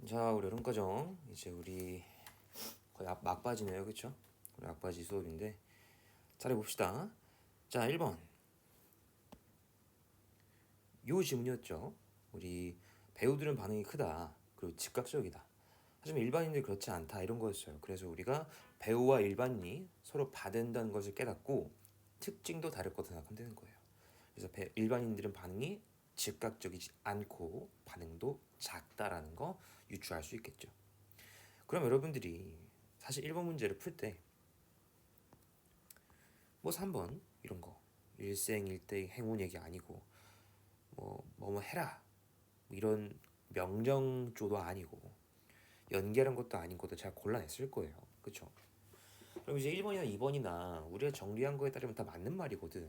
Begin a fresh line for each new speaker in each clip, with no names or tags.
자, 우리 여름과정 이제 우리 거의 막바지네요, 그쵸? 우리 막바지 수업인데 잘해봅시다. 자, 1번 요 질문이었죠. 우리 배우들은 반응이 크다, 그리고 즉각적이다, 하지만 일반인들 그렇지 않다, 이런 거였어요. 그래서 우리가 배우와 일반인이 서로 받는다는 것을 깨닫고 특징도 다를 거다 생각하면 되는 거예요. 그래서 일반인들은 반응이 즉각적이지 않고 반응도 작다라는 거 유추할 수 있겠죠. 그럼 여러분들이 사실 1번 문제를 풀 때 뭐 3번 이런 거 일생일대 행운 얘기 아니고 뭐 해라 뭐 이런 명령조도 아니고 연계란 것도 아닌 것도 잘 골라냈을 거예요. 그쵸? 그럼 이제 1번이나 2번이나 우리가 정리한 거에 따르면 다 맞는 말이거든.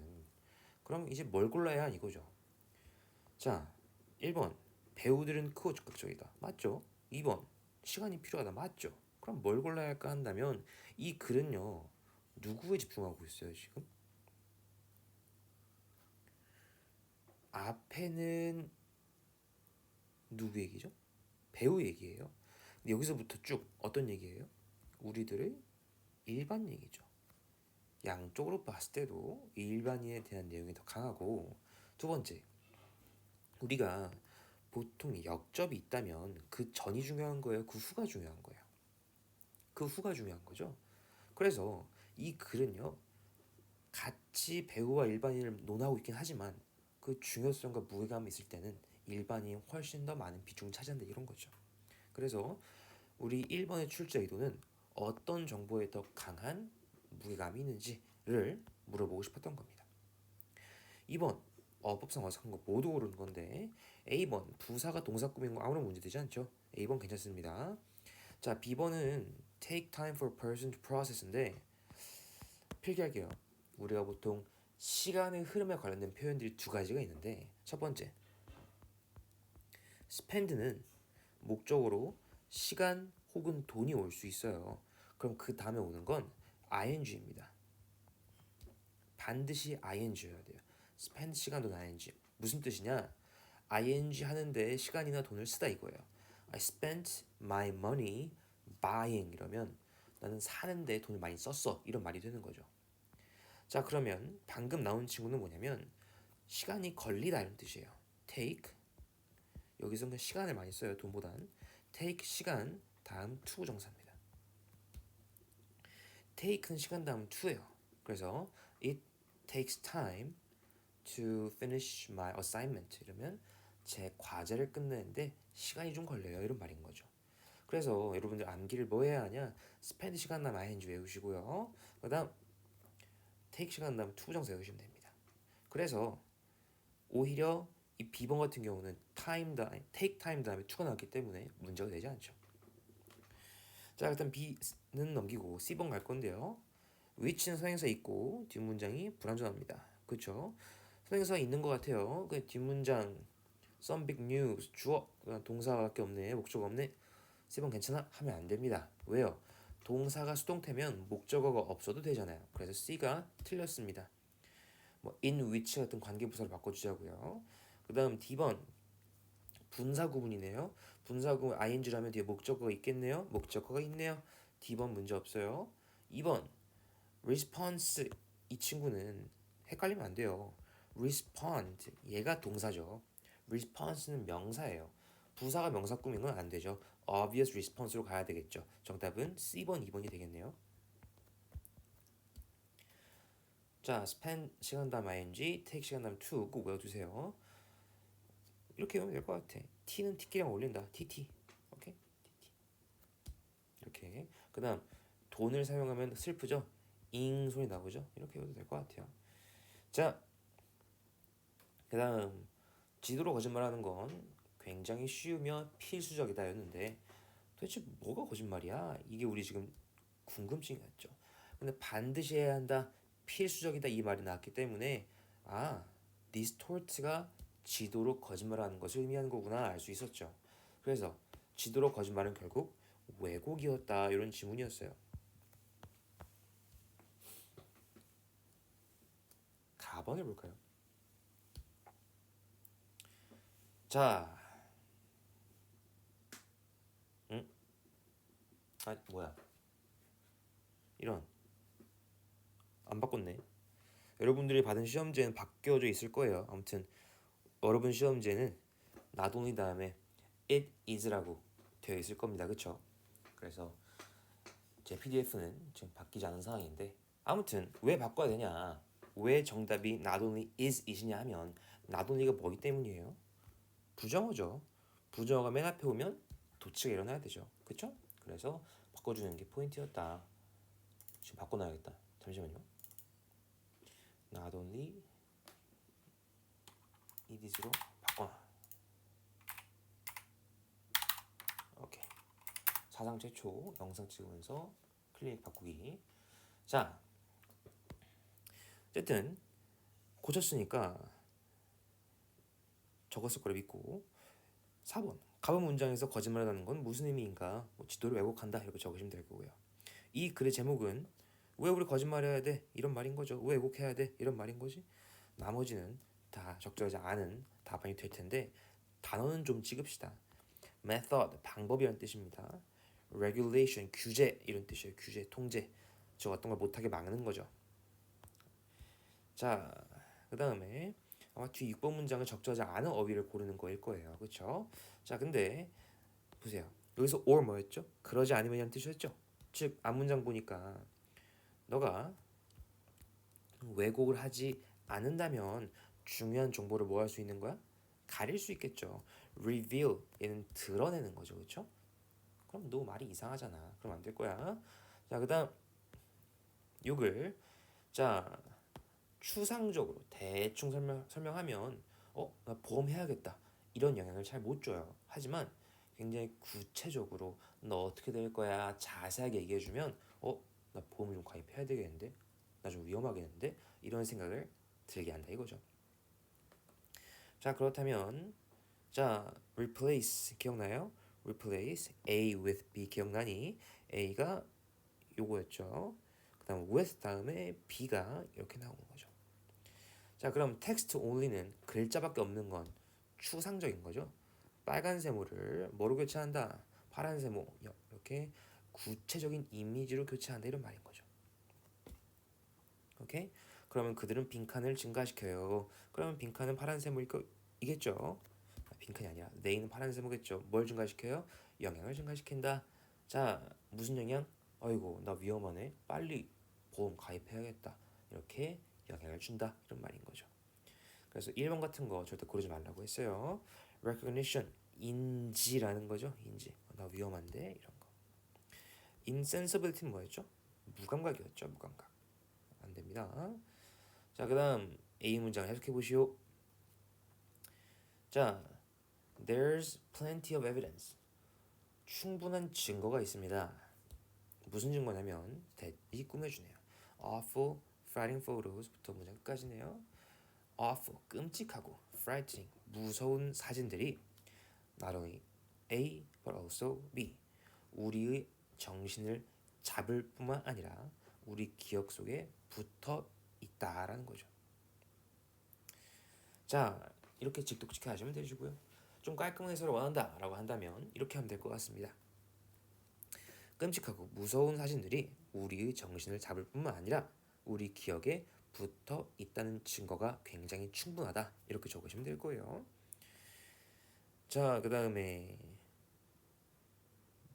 그럼 이제 뭘 골라야 하는 이거죠. 자, 1번 배우들은 크고 적극적이다. 맞죠? 2번 시간이 필요하다. 맞죠? 그럼 뭘 골라야 할까 한다면 이 글은요, 누구에 집중하고 있어요 지금? 앞에는 누구 얘기죠? 배우 얘기예요. 근데 여기서부터 쭉 어떤 얘기예요? 우리들의 일반 얘기죠. 양쪽으로 봤을 때도 일반인에 대한 내용이 더 강하고, 두 번째, 우리가 보통 역접이 있다면 그 전이 중요한 거예요? 그 후가 중요한 거예요? 그 후가 중요한 거죠. 그래서 이 글은요, 같이 배우와 일반인을 논하고 있긴 하지만 그 중요성과 무게감이 있을 때는 일반인이 훨씬 더 많은 비중을 차지한다, 이런 거죠. 그래서 우리 1번의 출제 의도는 어떤 정보에 더 강한 무게감이 있는지를 물어보고 싶었던 겁니다. 2번 어법상 어색한 거 모두 고르는 건데, A번 부사가 동사 꾸미는 거 아무런 문제 되지 않죠? A번 괜찮습니다. 자, B번은 take time for a person to process인데 필기할게요. 우리가 보통 시간의 흐름에 관련된 표현들이 두 가지가 있는데, 첫 번째 spend는 목적으로 시간 혹은 돈이 올 수 있어요. 그럼 그 다음에 오는 건 ing입니다. 반드시 ing여야 돼요. spend 시간 돈 ing. 무슨 뜻이냐? ing 하는데 시간이나 돈을 쓰다 이거예요. I spent my money buying 이러면 나는 사는데 돈을 많이 썼어, 이런 말이 되는 거죠. 자, 그러면 방금 나온 친구는 뭐냐면 시간이 걸리다 이런 뜻이에요. take, 여기서 그냥 시간을 많이 써요, 돈보단. take 시간 다음 to 정사입니다. take는 시간 다음 to예요. 그래서 it takes time to finish my assignment 이러면 제 과제를 끝내는데 시간이 좀 걸려요, 이런 말인 거죠. 그래서 여러분들 암기를 뭐 해야 하냐? spend 시간 다음 ing 외우시고요. 그 다음 take 시간 다음 to 정사 외우시면 됩니다. 그래서 오히려 이 B번 같은 경우는 take time 다음에 to가 나왔기 때문에 문제가 되지 않죠. 자, 일단 B는 넘기고 C번 갈 건데요. which는 선행사 있고 뒷문장이 불완전합니다. 그렇죠? 선행사 있는 것 같아요. 그 뒷문장 some big news 주어 동사밖에 없네, 목적어 없네. C번 괜찮아? 하면 안 됩니다. 왜요? 동사가 수동태면 목적어가 없어도 되잖아요. 그래서 C가 틀렸습니다. 뭐 in which 같은 관계부사를 바꿔주자고요. 그 다음 D번 분사 구문이네요. 분사 구문 ing라면 뒤에 목적어가 있겠네요. 목적어가 있네요. D번 문제 없어요. 2번 response, 이 친구는 헷갈리면 안 돼요. respond 얘가 동사죠. response는 명사예요. 부사가 명사 꾸민 건 안 되죠. obvious response로 가야 되겠죠. 정답은 C번 2번이 되겠네요. 자, spend 시간 다음 ing, take 시간 다음 to 꼭 외워두세요. 이렇게 외우면 될 것 같아. t는 t끼리랑 올린다. tt. 오케이? tt. 이렇게. 그 다음 돈을 사용하면 슬프죠? 잉 소리 나오죠? 이렇게 외워도 될 것 같아요. 자, 그 다음 지도로 거짓말하는 건 굉장히 쉬우며 필수적이다였는데 도대체 뭐가 거짓말이야? 이게 우리 지금 궁금증이었죠. 근데 반드시 해야 한다, 필수적이다, 이 말이 나왔기 때문에 distort가 지도로 거짓말하는 것을 의미하는 거구나 알 수 있었죠. 그래서 지도로 거짓말은 결국 왜곡이었다, 이런 지문이었어요. 가번 해볼까요? 자, 아 뭐야 이런 안 바꿨네. 여러분들이 받은 시험지에는 바뀌어져 있을 거예요. 아무튼 여러분 시험지에는 not only 다음에 it is라고 되어 있을 겁니다. 그쵸? 그래서 제 PDF는 지금 바뀌지 않은 상황인데 아무튼 왜 바꿔야 되냐, 왜 정답이 not only is 이냐 하면 not only가 뭐기 때문이에요? 부정어죠. 부정어가 맨 앞에 오면 도치가 일어나야 되죠. 그쵸? 그래서 바꿔주는 게 포인트였다. 지금 바꿔놔야겠다. 잠시만요. not only it is로 바꿔놔. 오케이. 사상 최초 영상 찍으면서 클리닉 바꾸기. 자, 어쨌든 고쳤으니까 적었을 거를 믿고 4번 가본 문장에서 거짓말하다는 건 무슨 의미인가? 뭐 지도를 왜곡한다 이렇게 적으시면 될 거고요. 이 글의 제목은 왜 우리 거짓말해야 돼? 이런 말인 거죠. 왜 왜곡해야 돼? 이런 말인 거지. 나머지는 다 적절하지 않은 답안이 될 텐데 단어는 좀 찍읍시다. method 방법이라는 뜻입니다. regulation 규제 이런 뜻이에요. 규제 통제. 저 어떤 걸 못하게 막는 거죠. 자, 그 다음에 아마 뒤 6번 문장은 적절하지 않은 어휘를 고르는 거일 거예요. 그렇죠? 자, 근데 보세요. 여기서 or 뭐였죠? 그러지 않으면이라는 뜻이었죠? 즉 앞문장 보니까 너가 왜곡을 하지 않는다면 중요한 정보를 뭐 할 수 있는 거야? 가릴 수 있겠죠. reveal 얘는 드러내는 거죠. 그렇죠? 그럼 너 말이 이상하잖아. 그럼 안 될 거야. 자, 그다음 6을 자 추상적으로 대충 설명하면 나 보험 해야겠다 이런 영향을 잘 못 줘요. 하지만 굉장히 구체적으로 너 어떻게 될 거야 자세하게 얘기해주면 나 보험 좀 가입해야 되겠는데 나 좀 위험하겠는데 이런 생각을 들게 한다 이거죠. 자, 그렇다면 자 replace 기억나요? replace A with B 기억나니? A가 요거였죠. 그 다음 with 다음에 B가 이렇게 나오는 거죠. 자, 그럼 text only는 글자밖에 없는 건 추상적인 거죠. 빨간 세모를 뭐로 교체한다? 파란 세모 이렇게 구체적인 이미지로 교체한다 이런 말인 거죠. 오케이? 그러면 그들은 빈칸을 증가시켜요. 그러면 빈칸은 파란 세모이겠죠? 빈칸이 아니라 they는 파란 세모겠죠. 뭘 증가시켜요? 영향을 증가시킨다. 자, 무슨 영향? 아이고 나 위험하네. 빨리 보험 가입해야겠다. 이렇게 영향을 준다 이런 말인 거죠. 그래서 1번 같은 거 절대 고르지 말라고 했어요. recognition 인지라는 거죠. 인지. 나 위험한데 이런 거. insensibility는 뭐였죠? 무감각이었죠. 무감각. 안 됩니다. 자, 그다음 A 문장 해석해 보시오. 자, there's plenty of evidence. 충분한 증거가 있습니다. 무슨 증거냐면 대이 꾸며주네요. awful, frightening photos부터 문장 끝까지네요. awful, 끔찍하고 frightening, 무서운 사진들이 not only A but also B, 우리의 정신을 잡을 뿐만 아니라 우리 기억 속에 붙어 있다라는 거죠. 자, 이렇게 직독직해 하시면 되시고요. 좀 깔끔한 해설을 원한다라고 한다면 이렇게 하면 될 것 같습니다. 끔찍하고 무서운 사진들이 우리의 정신을 잡을 뿐만 아니라 우리 기억에 붙어 있다는 증거가 굉장히 충분하다 이렇게 적으시면 될 거예요. 자, 그 다음에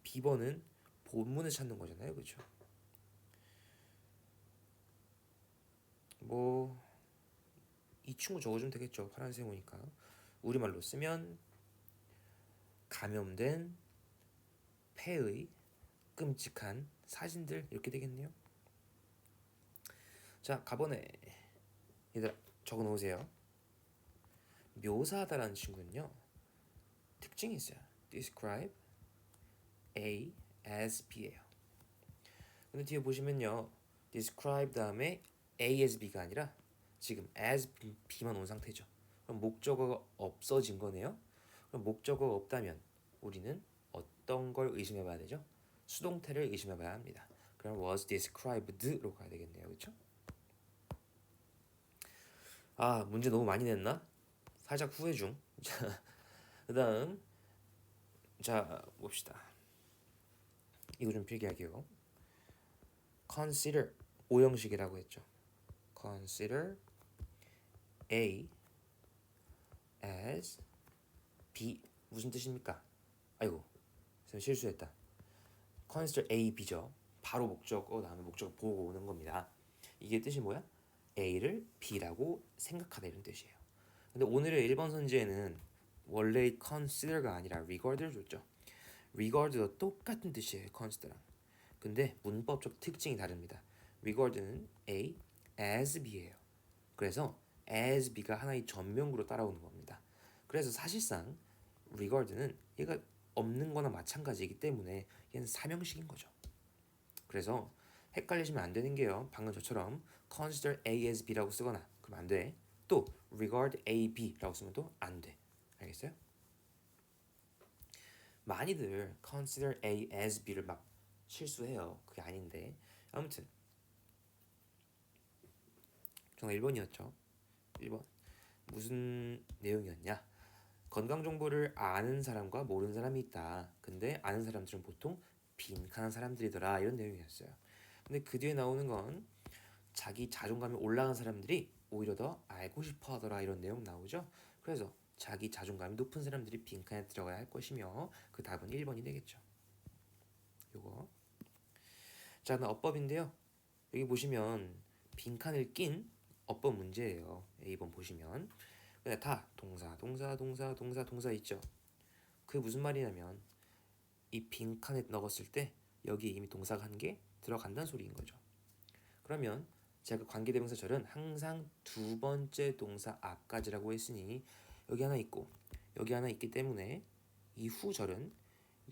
B번은 본문을 찾는 거잖아요. 그렇죠? 뭐 이 친구 적어주면 되겠죠. 파란색 오니까 우리말로 쓰면 감염된 폐의 끔찍한 사진들 이렇게 되겠네요. 자, 가번에 얘들아 적어 놓으세요. 묘사하다라는 친구는요 특징이 있어요. describe A as B예요. 근데 뒤에 보시면요 describe 다음에 A as B가 아니라 지금 as B만 온 상태죠. 그럼 목적어가 없어진 거네요. 그럼 목적어가 없다면 우리는 어떤 걸 의심해 봐야 되죠? 수동태를 의심해 봐야 합니다. 그럼 was described로 가야 되겠네요. 그렇죠? 아, 문제 너무 많이 냈나? 살짝 후회 중. 자, 그다음 자 봅시다. 이거 좀 필기할게요. consider 오형식이라고 했죠. consider A as B 무슨 뜻입니까? 아이고 선생님 실수했다. consider A, B죠. 바로 목적어 다음에 목적어 보고 오는 겁니다. 이게 뜻이 뭐야? A를 B라고 생각하다 이런 뜻이에요. 근데 오늘의 1번 선지에는 원래의 consider가 아니라 regard를 줬죠. regard도 똑같은 뜻이에요. consider랑. 근데 문법적 특징이 다릅니다. regard는 A as B예요. 그래서 as B가 하나의 전명구로 따라오는 겁니다. 그래서 사실상 regard는 얘가 없는 거나 마찬가지이기 때문에 얘는 사명식인 거죠. 그래서 헷갈리시면 안 되는 게요. 방금 저처럼 consider A as B라고 쓰거나 그럼 안 돼. 또 regard A, B라고 쓰면 또 안 돼. 알겠어요? 많이들 consider A as B를 막 실수해요. 그게 아닌데 아무튼 정답 1번이었죠. 1번 무슨 내용이었냐? 건강 정보를 아는 사람과 모르는 사람이 있다. 근데 아는 사람들은 보통 빈칸한 사람들이더라. 이런 내용이었어요. 근데 그 뒤에 나오는 건 자기 자존감이 올라간 사람들이 오히려 더 알고 싶어 하더라. 이런 내용 나오죠. 그래서 자기 자존감이 높은 사람들이 빈칸에 들어가야 할 것이며 그 답은 1번이 되겠죠. 요거. 자, 그럼 어법인데요. 여기 보시면 빈칸을 낀 어법 문제예요. A번 보시면 근데 다 동사 있죠. 그게 무슨 말이냐면 이 빈칸에 넣었을 때 여기에 이미 동사가 한 개 들어간다는 소리인 거죠. 그러면 제가 관계대명사절은 항상 두 번째 동사 앞까지라고 했으니 여기 하나 있고 여기 하나 있기 때문에 이 후절은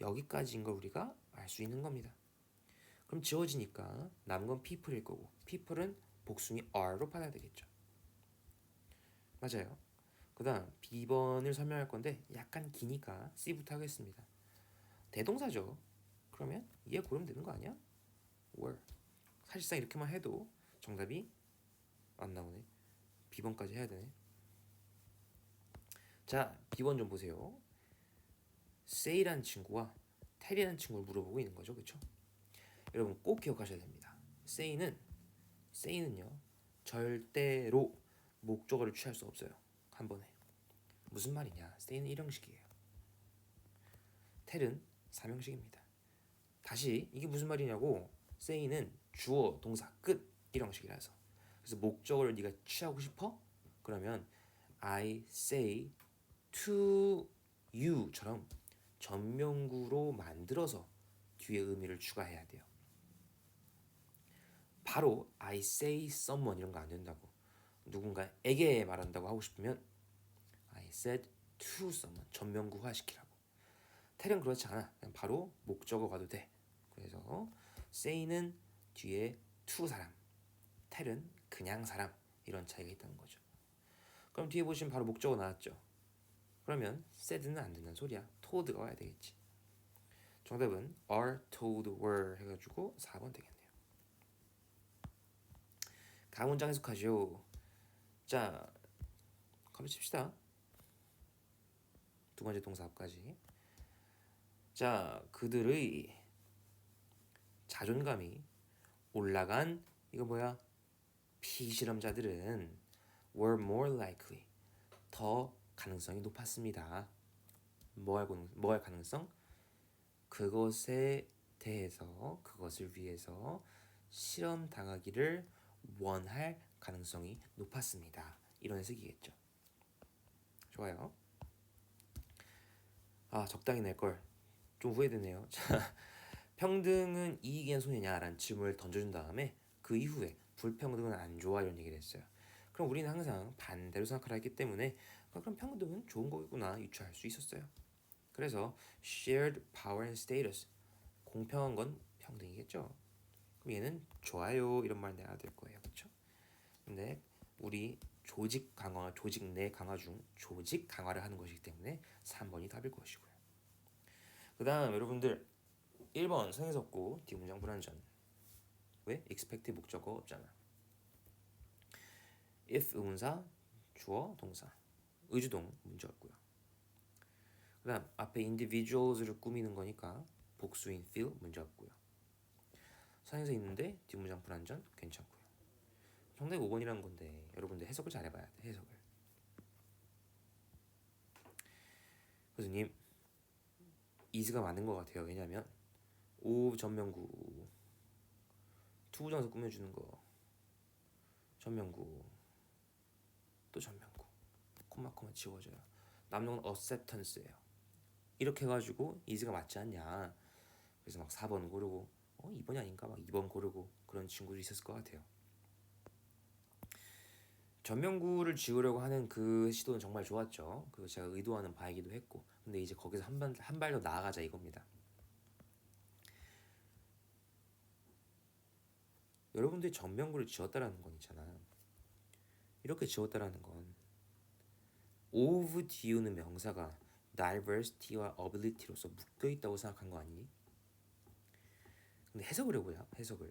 여기까지인 걸 우리가 알 수 있는 겁니다. 그럼 지워지니까 남은 건 people일 거고 people은 복순이 are로 받아야 되겠죠. 맞아요. 그 다음 B번을 설명할 건데 약간 기니까 C부터 하겠습니다. 대동사죠. 그러면 얘 고르면 되는 거 아니야? were. 사실상 이렇게만 해도 정답이 안 나오네. B번까지 해야 되네. 자, B번 좀 보세요. say라는 친구와 tell이라는 친구를 물어보고 있는 거죠. 그렇죠? 여러분 꼭 기억하셔야 됩니다. say는요. 절대로 목적어를 취할 수 없어요. 한 번에. 무슨 말이냐? say는 일형식이에요. tell은 삼형식입니다. 다시 이게 무슨 말이냐고 say는 주어, 동사, 끝 일형식이라서 그래서 목적어를 네가 취하고 싶어? 그러면 I say to you처럼 전명구로 만들어서 뒤에 의미를 추가해야 돼요. 바로 I say someone 이런 거 안 된다고. 누군가에게 말한다고 하고 싶으면 I said to someone 전명구화 시키라고. tell은 그렇지 않아. 그냥 바로 목적어 가도 돼. 그래서 say는 뒤에 to 사람, tell은 그냥 사람 이런 차이가 있다는 거죠. 그럼 뒤에 보시면 바로 목적어 나왔죠. 그러면 said는 안 된다는 소리야. told가 와야 되겠지. 정답은 are, told, were 해가지고 4번 되겠네요. 가문장 해석하죠. 자, 가르칩시다. 두 번째 동사 앞까지. 자, 그들의 자존감이 올라간 이거 뭐야? 피실험자들은 were more likely 더 가능성이 높았습니다. 뭐 할 가능성? 그것에 대해서 그것을 위해서 실험 당하기를 원할 가능성이 높았습니다. 이런 해석이겠죠. 좋아요. 아 적당히 낼 걸 좀 후회되네요. 자, 평등은 이익이냐 손해냐라는 질문을 던져준 다음에 그 이후에 불평등은 안 좋아 이런 얘기를 했어요. 그럼 우리는 항상 반대로 생각을 했기 때문에 그럼 평등은 좋은 거구나 유추할 수 있었어요. 그래서 shared power and status 공평한 건 평등이겠죠. 그럼 얘는 좋아요 이런 말 내야 될 거예요. 그렇죠? 근데 우리 조직 강화, 조직 내 강화 중 조직 강화를 하는 것이기 때문에 3번이 답일 것이고요. 그 다음 여러분들 1번 성의섭고 뒤문장 불완전. 왜? expect 목적어 없잖아. if 의문사, 주어, 동사, 의주동 문제였고요. 그 다음 앞에 individuals를 꾸미는 거니까 복수인 feel 문제 없고요. 선행사 있는데 뒷문장 불완전 괜찮고요. 정답이 5번이라는 건데 여러분들 해석을 잘해봐야 돼. 해석을. 교수님 is가 맞는 것 같아요. 왜냐하면 오 전명구 투부정사 꾸며주는 거 전명구 또 전명구 콤마 지워져요. 남는 건 acceptance예요. 이렇게 해가지고 is가 맞지 않냐. 그래서 막 4번 고르고 2번이 아닌가 막 2번 고르고 그런 친구들이 있었을 것 같아요. 전명구를 지우려고 하는 그 시도는 정말 좋았죠. 그거 제가 의도하는 바이기도 했고, 근데 이제 거기서 한 발 더 나아가자 이겁니다. 여러분들이 전명구를 지웠다라는 건 있잖아. 이렇게 지웠다라는 건 of 뒤우는 명사가 diversity와 ability로서 묶여 있다고 생각한 거 아니니? 근데 해석을 해보자. 해석을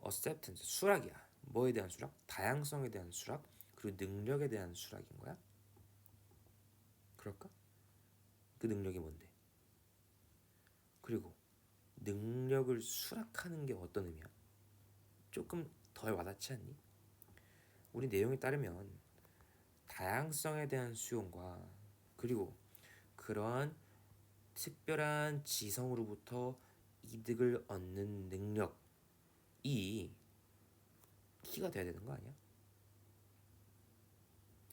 acceptance 수락이야. 뭐에 대한 수락? 다양성에 대한 수락 그리고 능력에 대한 수락인 거야. 그럴까? 그 능력이 뭔데? 그리고 능력을 수락하는 게 어떤 의미야? 조금 덜 와닿지 않니? 우리 내용에 따르면 다양성에 대한 수용과 그리고 그러한 특별한 지성으로부터 이득을 얻는 능력이 키가 돼야 되는 거 아니야?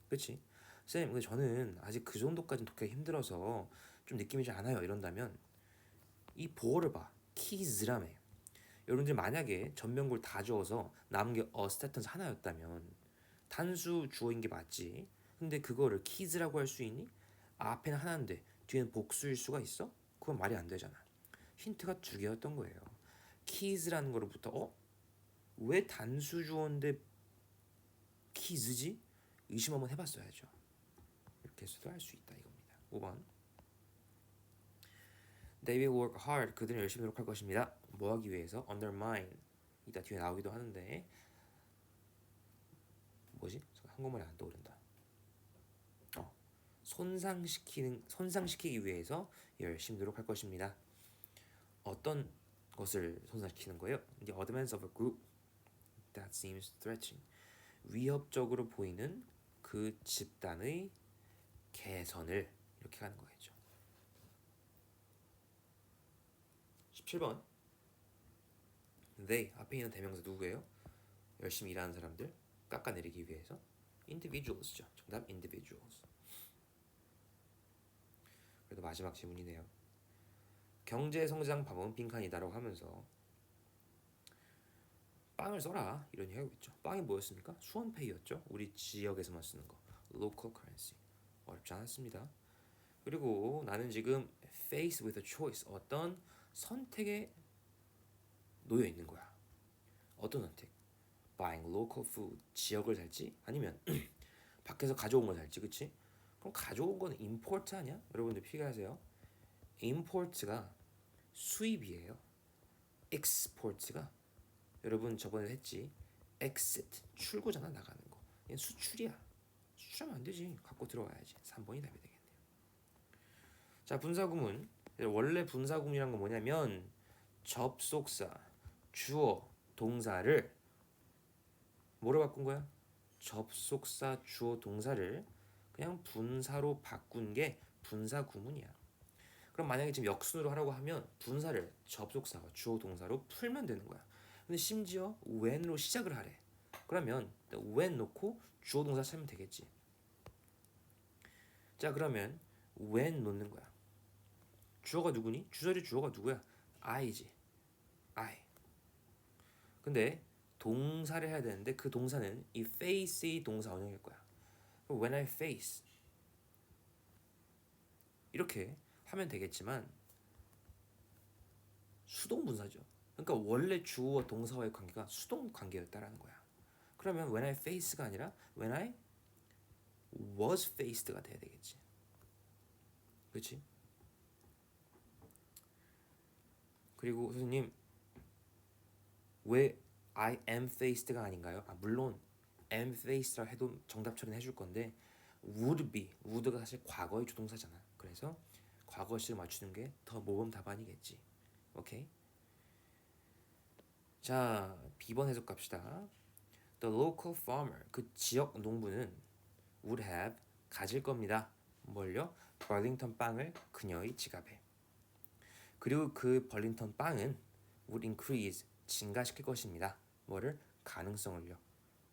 그렇지? 쌤, 근데 저는 아직 그 정도까지는 독해가 힘들어서 좀 느낌이 잘 안 와요 이런다면 이 보어를 봐. 키즈라며. 여러분들 만약에 전명구를 다 주어서 남은 게 어스태턴스 하나였다면 단수 주어인 게 맞지. 근데 그거를 키즈라고 할 수 있니? 앞에는 하나인데 뒤에는 복수일 수가 있어? 그건 말이 안 되잖아. 힌트가 두 개였던 거예요. 키즈라는 거로부터 왜 단수 주어인데 키즈지? 의심 한번 해봤어야죠. 이렇게 해서도 할 수 있다 이겁니다. 5번 They will work hard. 그들은 열심히 노력할 것입니다. 뭐 하기 위해서? Undermine. 이따 뒤에 나오기도 하는데 뭐지? 한국말이 안 떠오른다. 손상시키기 위해서 열심히 노력할 것입니다. 어떤 것을 손상시키는 거예요? The advance of a group that seems threatening. 위협적으로 보이는 그 집단의 개선을 이렇게 가는 거겠죠. 17번 They 앞에 있는 대명사 누구예요? 열심히 일하는 사람들 깎아내리기 위해서 individuals죠. 정답 individuals. 그래도 마지막 질문이네요. 경제성장 방법은 빈칸이다라고 하면서 빵을 써라 이런 이야기겠죠. 빵이 뭐였습니까? 수원페이였죠. 우리 지역에서만 쓰는 거 local currency. 어렵지 않았습니다. 그리고 나는 지금 faced with a choice 어떤 선택에 놓여 있는 거야. 어떤 선택? Buying local food 지역을 살지 아니면 밖에서 가져온 걸 살지, 그치? 그럼 가져온 건 import 아니야? 여러분들 피해하세요. import가 수입이에요. export가 여러분 저번에 했지. exit 출고잖아 나가는 거. 얘는 수출이야. 수출하면 안 되지. 갖고 들어와야지. 3번이 답이 되겠네요. 자 분사구문. 원래 분사구문이란 건 뭐냐면 접속사, 주어, 동사를 뭐로 바꾼 거야? 접속사, 주어, 동사를 그냥 분사로 바꾼 게 분사구문이야. 그럼 만약에 지금 역순으로 하라고 하면 분사를 접속사와 주어, 동사로 풀면 되는 거야. 근데 심지어 when으로 시작을 하래. 그러면 when 놓고 주어, 동사 쓰면 되겠지. 자 그러면 when 놓는 거야. 주어가 누구니? 주절이 주어가 누구야? I지. I. 근데 동사를 해야 되는데 그 동사는 이 face의 동사 원형일 거야. When I face 이렇게 하면 되겠지만 수동 분사죠. 그러니까 원래 주어와 동사와의 관계가 수동 관계였다라는 거야. 그러면 when I face가 아니라 when I was faced가 돼야 되겠지. 그렇지? 그리고 선생님 왜 I am faced가 아닌가요? 물론 am faced라 해도 정답 처리는 해줄 건데 would be, would가 사실 과거의 조동사잖아. 그래서 과거시를 맞추는 게 더 모범 답안이겠지. 오케이? 자, B번 해석 갑시다. The local farmer, 그 지역 농부는 would have, 가질 겁니다. 뭘요? 벌링턴 빵을 그녀의 지갑에. 그리고 그 벌링턴 빵은 would increase, 증가시킬 것입니다. 뭐를? 가능성을요.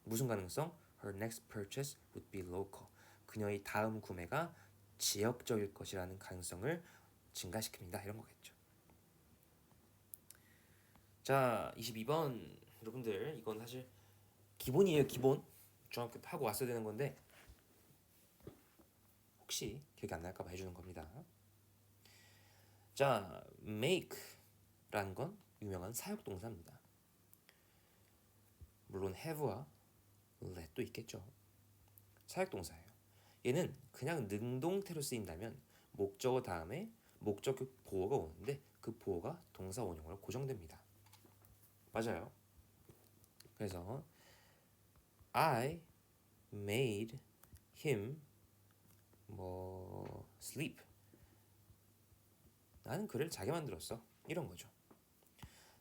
무슨 가능성? Her next purchase would be local. 그녀의 다음 구매가 지역적일 것이라는 가능성을 증가시킵니다. 이런 거겠죠. 자, 22번 여러분들 이건 사실 기본이에요. 기본. 중학교 때 하고 왔어야 되는 건데 혹시 기억이 안 날까 봐 해주는 겁니다. 자, make라는 건 유명한 사역동사입니다. 물론 have와 let도 있겠죠. 사역동사예요. 얘는 그냥 능동태로 쓰인다면 목적어 다음에 목적격 보어가 오는데 그 보어가 동사 원형으로 고정됩니다. 맞아요. 그래서 I made him sleep. 나는 그를 자게 만들었어. 이런 거죠.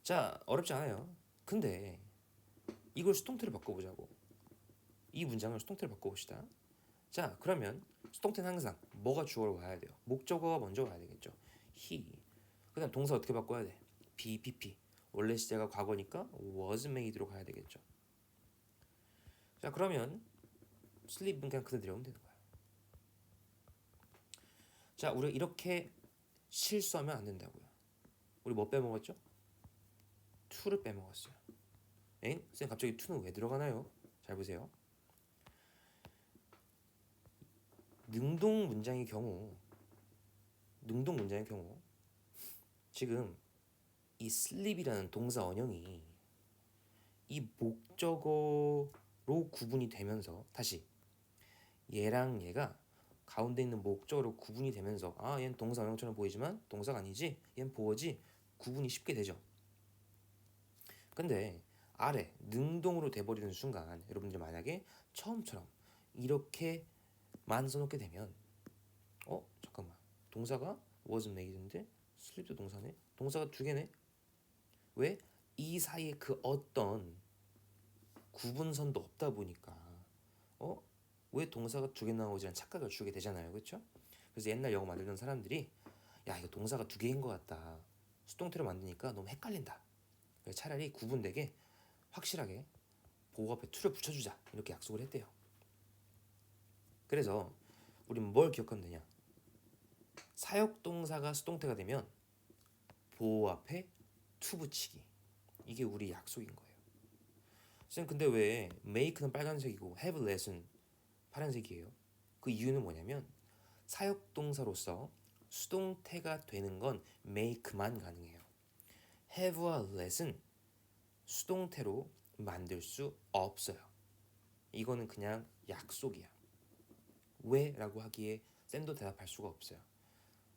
자, 어렵지 않아요. 근데 이걸 수동태로 바꿔보자고. 이 문장을 수동태로 바꿔봅시다. 자, 그러면 수동태는 항상 뭐가 주어로 와야 돼요? 목적어가 먼저 와야 되겠죠. he. 그다음 동사 어떻게 바꿔야 돼? be, pp. 원래 시제가 과거니까 was made로 가야 되겠죠. 자, 그러면 sleep은 그냥 그대로 내려오면 되는 거야. 자, 우리가 이렇게 실수하면 안 된다고요. 우리 뭐 빼먹었죠? to를 빼먹었어요. 엥? 선생님 갑자기 to는 왜 들어가나요? 잘 보세요. 능동 문장의 경우 지금 이 sleep이라는 동사 원형이 이 목적어로 구분이 되면서 다시 얘랑 얘가 가운데 있는 목적어로 구분이 되면서 아, 얘는 동사 원형처럼 보이지만 동사가 아니지, 얘는 보어지, 구분이 쉽게 되죠. 근데 아래 능동으로 돼버리는 순간 여러분들 만약에 처음처럼 이렇게만 써놓게 되면 잠깐만, 동사가 was made인데 sleep도 동사네, 동사가 두 개네. 왜? 이 사이에 그 어떤 구분선도 없다 보니까 왜 동사가 두 개 나오지라는 착각을 주게 되잖아요. 그렇죠? 그래서 옛날 영어 만들던 사람들이 야, 이거 동사가 두 개인 것 같다, 수동태로 만드니까 너무 헷갈린다, 그래서 차라리 구분되게 확실하게 보호 앞에 to를 붙여주자, 이렇게 약속을 했대요. 그래서 우리는 뭘 기억하면 되냐? 사역동사가 수동태가 되면 보호 앞에 to 붙이기, 이게 우리 약속인 거예요. 쌤, 근데 왜 make는 빨간색이고 have let은 파란색이에요? 그 이유는 뭐냐면 사역동사로서 수동태가 되는 건 make만 가능해요. have와 let은 수동태로 만들 수 없어요. 이거는 그냥 약속이야. 왜? 라고 하기에 쌤도 대답할 수가 없어요.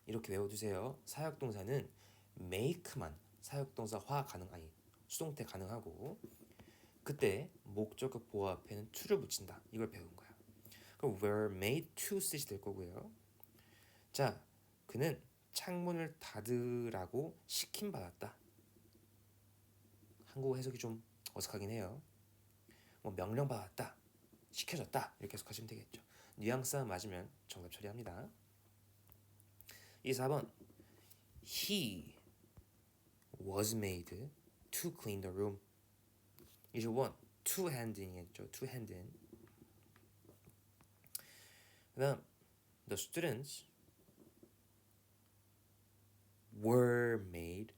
이렇게 외워두세요. 사역동사는 make만 사역동사화 가능, 수동태 가능하고, 그때 목적어 보호 앞에는 to를 붙인다, 이걸 배운 거야. 그럼 were made to 쓰시 될 거고요. 자, 그는 창문을 닫으라고 시킴 받았다. 한국어 해석이 좀 어색하긴 해요. 명령 받았다, 시켜졌다, 이렇게 해석하시면 되겠죠. 뉘앙스 맞으면 정답 처리합니다. 4번 He was made to clean the room. 1 to handing이겠죠. to handing. 그다음 the students were made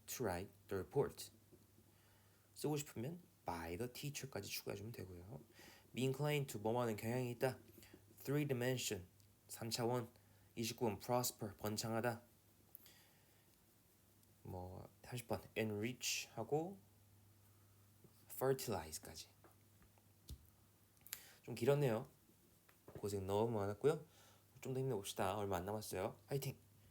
to write the report. 쓰고 싶으면 by the teacher까지 추가해주면 되고요. be inclined to 뭐하는 경향이 있다. 3 dimension 3차원. 29번 prosper 번창하다. 30번 enrich 하고 fertilize까지. 좀 길었네요. 고생 너무 많았고요. 좀 더 힘내봅시다. 얼마 안 남았어요. 화이팅!